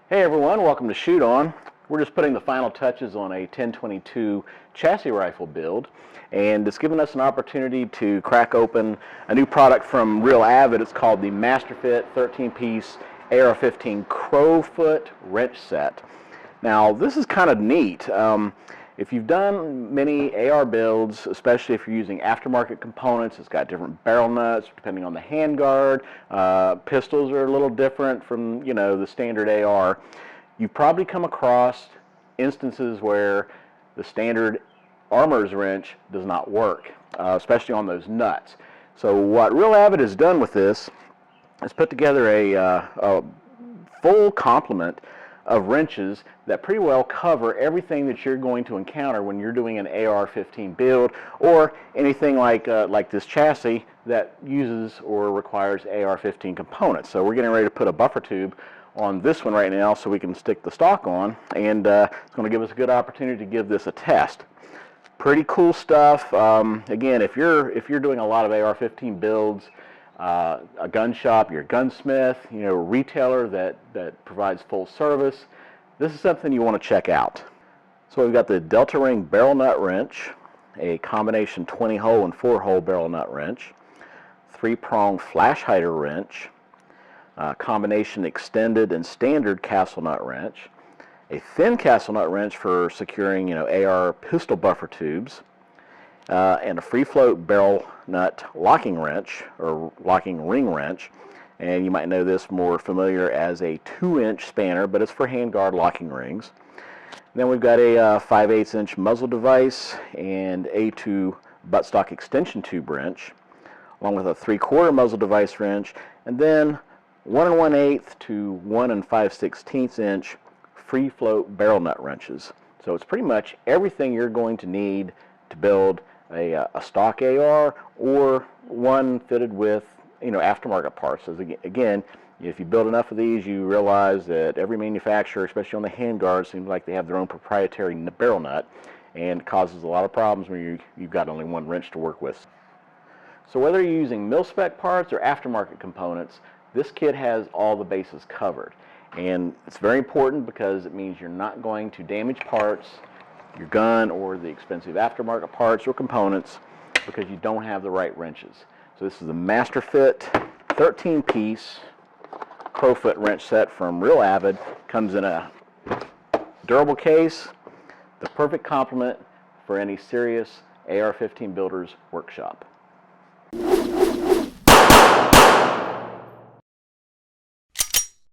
Hey everyone, welcome to Shoot On. We're just putting the final touches on a 1022 chassis rifle build, and it's given us an opportunity to crack open a new product from Real Avid. It's called the MasterFit 13-piece AR-15 crowfoot wrench set. Now this is kind of neat. If you've done many AR builds, especially if you're using aftermarket components, it's got different barrel nuts depending on the handguard. Pistols are a little different from, the standard AR. You've probably come across instances where the standard armorer's wrench does not work, especially on those nuts. So what Real Avid has done with this is put together a full complement of wrenches that pretty well cover everything that you're going to encounter when you're doing an AR-15 build, or anything like this chassis that uses or requires AR-15 components. So we're getting ready to put a buffer tube on this one right now so we can stick the stock on, and it's going to give us a good opportunity to give this a test. Pretty cool stuff. Again, if you're doing a lot of AR-15 builds, a gun shop, your gunsmith, a retailer that provides full service, this is something you want to check out. So we've got the Delta Ring barrel nut wrench, a combination 20-hole and 4-hole barrel nut wrench, 3-prong flash hider wrench, combination extended and standard castle nut wrench, a thin castle nut wrench for securing AR pistol buffer tubes, and a free float barrel nut locking wrench, or locking ring wrench, and you might know this more familiar as a 2-inch spanner, but it's for handguard locking rings. Then we've got a 5/8" muzzle device and A2 buttstock extension tube wrench, along with a 3/4 muzzle device wrench, and then 1 1/8 to 1 5/16 inch free float barrel nut wrenches. So it's pretty much everything you're going to need to build a stock AR, or one fitted with aftermarket parts. So again, if you build enough of these, you realize that every manufacturer, especially on the handguard, seems like they have their own proprietary barrel nut, and it causes a lot of problems when you've got only one wrench to work with. So whether you're using mil-spec parts or aftermarket components, this kit has all the bases covered, and it's very important because it means you're not going to damage parts, your gun, or the expensive aftermarket parts or components, because you don't have the right wrenches. So this is the MasterFit 13-piece crowfoot wrench set from Real Avid. Comes in a durable case, the perfect complement for any serious AR-15 builder's workshop.